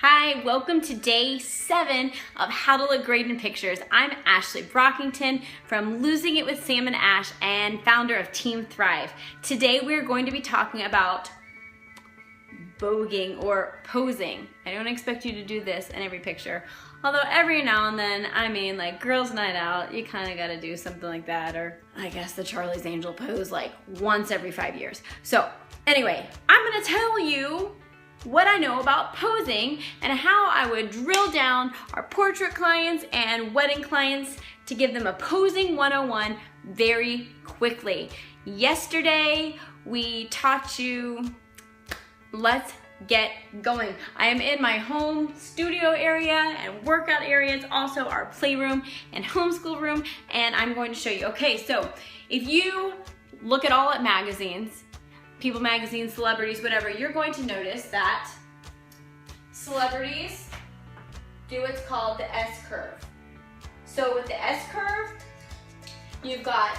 Hi, welcome to day 7 of How to Look Great in Pictures. I'm Ashley Brockington from Losing It with Sam and Ash and founder of Team Thrive. Today we're going to be talking about voguing or posing. I don't expect you to do this in every picture, although every now and then, like girls' night out, you kind of got to do something like that, or I guess the Charlie's Angel pose like once every 5 years. So anyway, I'm going to tell you what I know about posing and how I would drill down our portrait clients and wedding clients to give them a posing 101 very quickly. Yesterday, we taught you, let's get going. I am in my home studio area and workout area. It's also our playroom and homeschool room, and I'm going to show you. Okay, so if you look at all at magazines, People magazine, celebrities, whatever, you're going to notice that celebrities do what's called the SCurve. So with the SCurve, you've got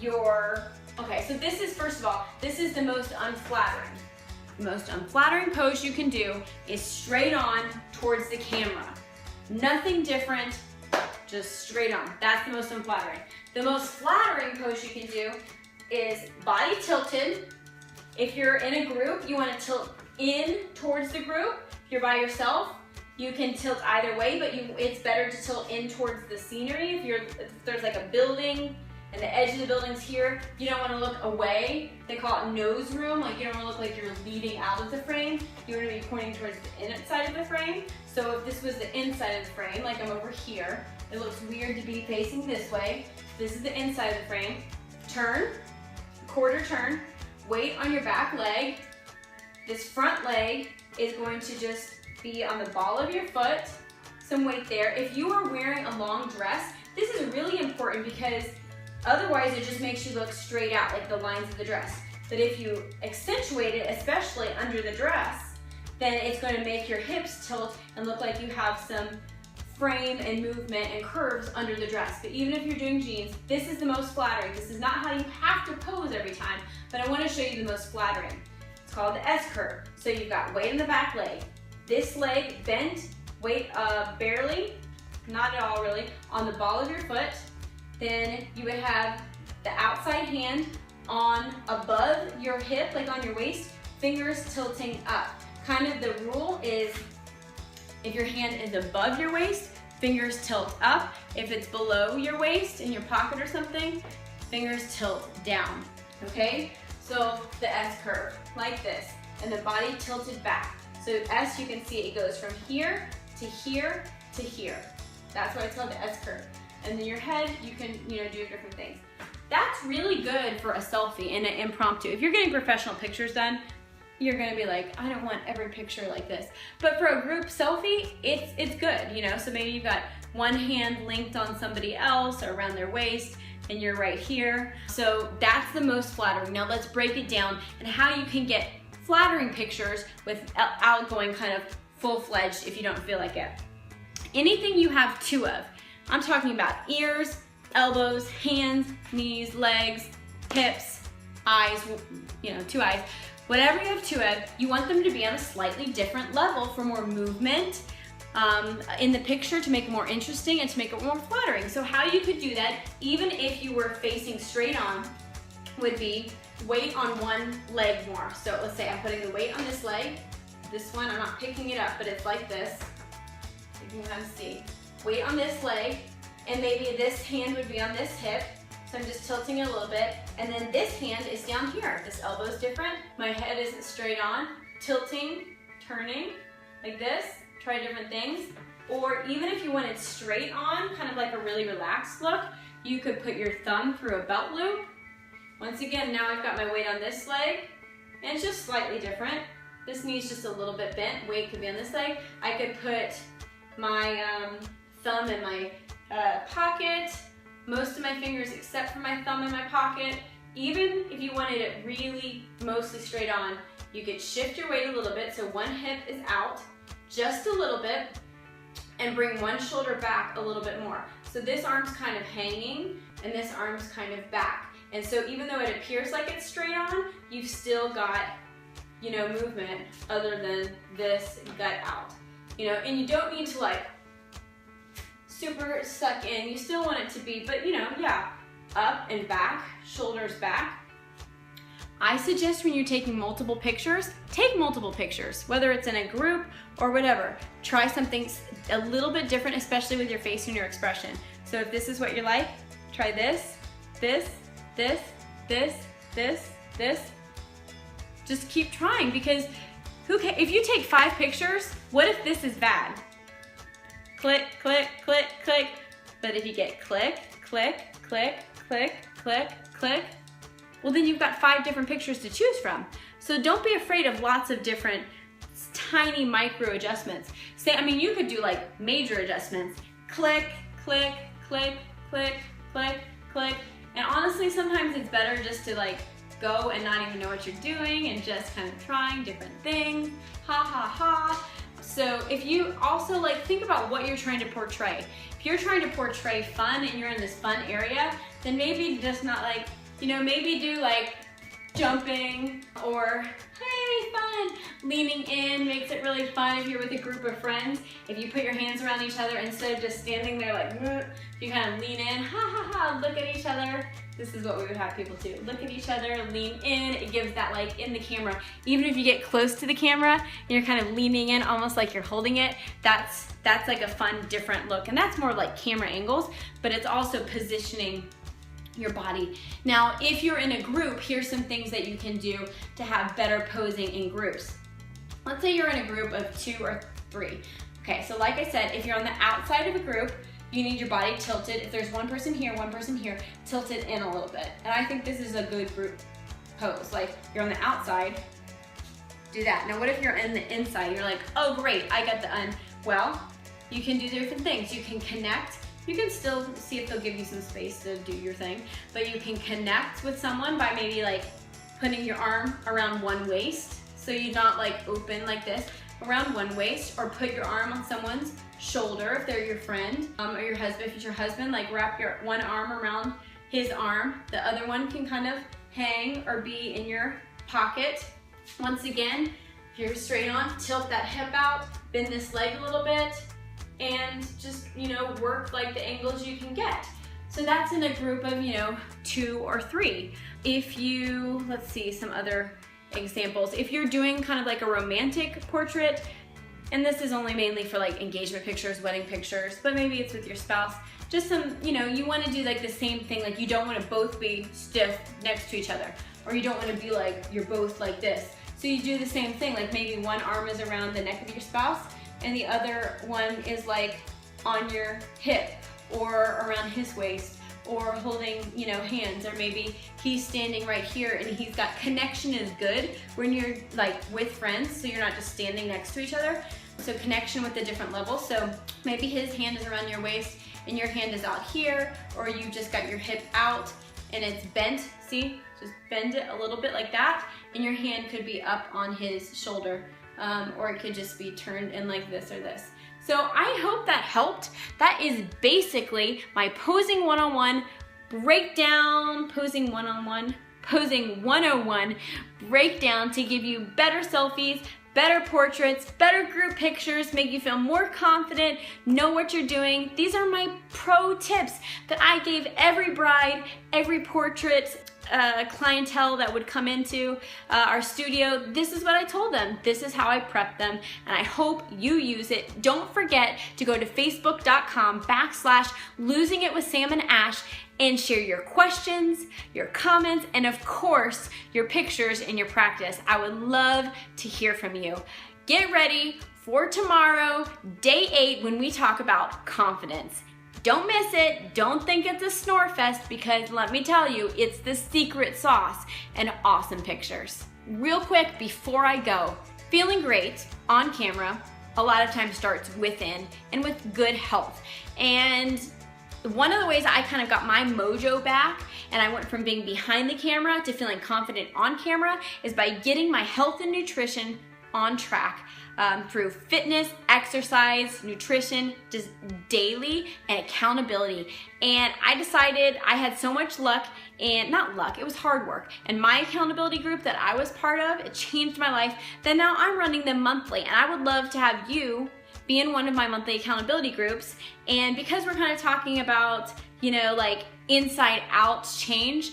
your, okay, so this is, first of all, this is the most unflattering. The most unflattering pose you can do is straight on towards the camera. Nothing different, just straight on. That's the most unflattering. The most flattering pose you can do is body tilted. If you're in a group, you want to tilt in towards the group. If you're by yourself, you can tilt either way, but it's better to tilt in towards the scenery. If there's like a building and the edge of the building's here, you don't want to look away. They call it nose room. Like you don't want to look like you're leading out of the frame. You want to be pointing towards the inside of the frame. So if this was the inside of the frame, like I'm over here, it looks weird to be facing this way. This is the inside of the frame. Turn. Quarter turn, weight on your back leg. This front leg is going to just be on the ball of your foot, some weight there. If you are wearing a long dress, this is really important because otherwise it just makes you look straight out, like the lines of the dress. But if you accentuate it, especially under the dress, then it's going to make your hips tilt and look like you have some frame and movement and curves under the dress. But even if you're doing jeans, this is the most flattering. This is not how you have to pose every time, but I want to show you the most flattering. It's called the S-curve. So you've got weight in the back leg. This leg bent, weight barely, not at all really, on the ball of your foot. Then you would have the outside hand on above your hip, like on your waist, fingers tilting up. Kind of the rule is if your hand is above your waist, fingers tilt up. If it's below your waist in your pocket or something, fingers tilt down, okay? So the S curve, like this, and the body tilted back. So S, you can see it goes from here to here to here. That's why it's called the S curve. And then your head, you can do different things. That's really good for a selfie and an impromptu. If you're getting professional pictures done, you're gonna be like, I don't want every picture like this. But for a group selfie, it's good, So maybe you've got one hand linked on somebody else or around their waist and you're right here. So that's the most flattering. Now let's break it down and how you can get flattering pictures without going kind of full-fledged if you don't feel like it. Anything you have two of. I'm talking about ears, elbows, hands, knees, legs, hips, eyes, 2 eyes. Whatever you have two of, you want them to be on a slightly different level for more movement in the picture, to make it more interesting and to make it more flattering. So how you could do that, even if you were facing straight on, would be weight on one leg more. So let's say I'm putting the weight on this leg. This one, I'm not picking it up, but it's like this. You can kind of see. Weight on this leg, and maybe this hand would be on this hip. So I'm just tilting it a little bit, and then this hand is down here. This elbow is different. My head isn't straight on. Tilting, turning, like this. Try different things. Or even if you want it straight on, kind of like a really relaxed look, you could put your thumb through a belt loop. Once again, now I've got my weight on this leg, and it's just slightly different. This knee's just a little bit bent. Weight could be on this leg. I could put my thumb in my pocket. Most of my fingers except for my thumb in my pocket. Even if you wanted it really mostly straight on, you could shift your weight a little bit so one hip is out just a little bit and bring one shoulder back a little bit more. So this arm's kind of hanging and this arm's kind of back. And so even though it appears like it's straight on, you've still got you know, movement other than this gut out. You know, and you don't need to like super suck in. You still want it to be, but you know, yeah, up and back, shoulders back. I suggest when you're taking multiple pictures, take multiple pictures, whether it's in a group or whatever. Try something a little bit different, especially with your face and your expression. So if this is what you like, try this, this, this, this, this, this. Just keep trying, because if you take 5 pictures, what if this is bad? Click, click, click, click. But if you get click, click, click, click, click, click, well then you've got 5 different pictures to choose from. So don't be afraid of lots of different tiny micro adjustments. I mean, you could do like major adjustments. Click, click, click, click, click, click. And honestly, sometimes it's better just to like go and not even know what you're doing and just kind of trying different things. Ha ha ha. So if you also like think about what you're trying to portray. If you're trying to portray fun and you're in this fun area, then maybe just not like, you know, maybe do like jumping or hey, fun. Leaning in makes it really fun if you're with a group of friends. If you put your hands around each other instead of just standing there like, you kind of lean in, ha ha ha, look at each other. This is what we would have people do. Look at each other, lean in. It gives that like in the camera. Even if you get close to the camera and you're kind of leaning in almost like you're holding it, that's like a fun, different look. And that's more like camera angles, but it's also positioning your body. Now, if you're in a group, here's some things that you can do to have better posing in groups. Let's say you're in a group of 2 or 3. Okay, so like I said, if you're on the outside of a group, you need your body tilted. If there's one person here, tilted in a little bit. And I think this is a good group pose. Like you're on the outside, do that. Now what if you're in the inside? You're like, oh great, I got the well, you can do different things. You can connect. You can still see if they'll give you some space to do your thing, but you can connect with someone by maybe like putting your arm around one waist, so you're not like open like this, around one waist, or put your arm on someone's shoulder if they're your friend, or your husband. If it's your husband, like wrap your one arm around his arm, the other one can kind of hang or be in your pocket. Once again, if you're straight on, tilt that hip out, bend this leg a little bit, and just, you know, work like the angles you can get. So that's in a group of, you know, 2 or 3. If you, let's see some other examples. If you're doing kind of like a romantic portrait, and this is only mainly for like engagement pictures, wedding pictures, but maybe it's with your spouse, just some, you know, you want to do like the same thing. Like you don't want to both be stiff next to each other, or you don't want to be like, you're both like this. So you do the same thing, like maybe one arm is around the neck of your spouse, and the other one is like on your hip or around his waist, or holding, you know, hands, or maybe he's standing right here and he's got connection is good when you're like with friends, so you're not just standing next to each other. So connection with the different levels. So maybe his hand is around your waist and your hand is out here, or you just got your hip out and it's bent. See, just bend it a little bit like that, and your hand could be up on his shoulder. Or it could just be turned in like this or this. So I hope that helped. That is basically my posing 101 breakdown, posing 101 breakdown to give you better selfies, better portraits, better group pictures, make you feel more confident, know what you're doing. These are my pro tips that I gave every bride, every portrait clientele that would come into our studio. This is what I told them. This is how I prep them, and I hope you use it. Don't forget to go to facebook.com/losing it with Sam and Ash and share your questions, your comments, and of course, your pictures and your practice. I would love to hear from you. Get ready for tomorrow, day 8, when we talk about confidence. Don't miss it. Don't think it's a snore fest, because let me tell you, it's the secret sauce and awesome pictures. Real quick before I go, feeling great on camera a lot of times starts within and with good health. And one of the ways I kind of got my mojo back and I went from being behind the camera to feeling confident on camera is by getting my health and nutrition on track. through fitness, exercise, nutrition, just daily, and accountability. And I decided I had so much luck, and not luck, it was hard work. And my accountability group that I was part of, it changed my life, that now I'm running them monthly. And I would love to have you be in one of my monthly accountability groups. And because we're kind of talking about, you know, like inside out change,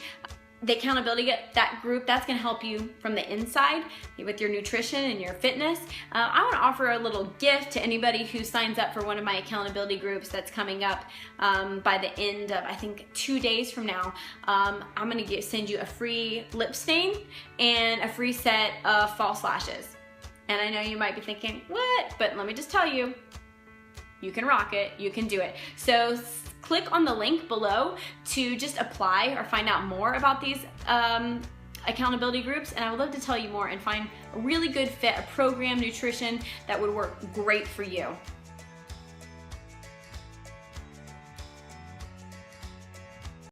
the accountability, that group, that's gonna help you from the inside with your nutrition and your fitness. I wanna offer a little gift to anybody who signs up for one of my accountability groups that's coming up by the end of, I think, 2 days from now. I'm gonna send you a free lip stain and a free set of false lashes. And I know you might be thinking, what? But let me just tell you, you can rock it, you can do it. So click on the link below to just apply or find out more about these accountability groups, and I would love to tell you more and find a really good fit, a program, nutrition that would work great for you.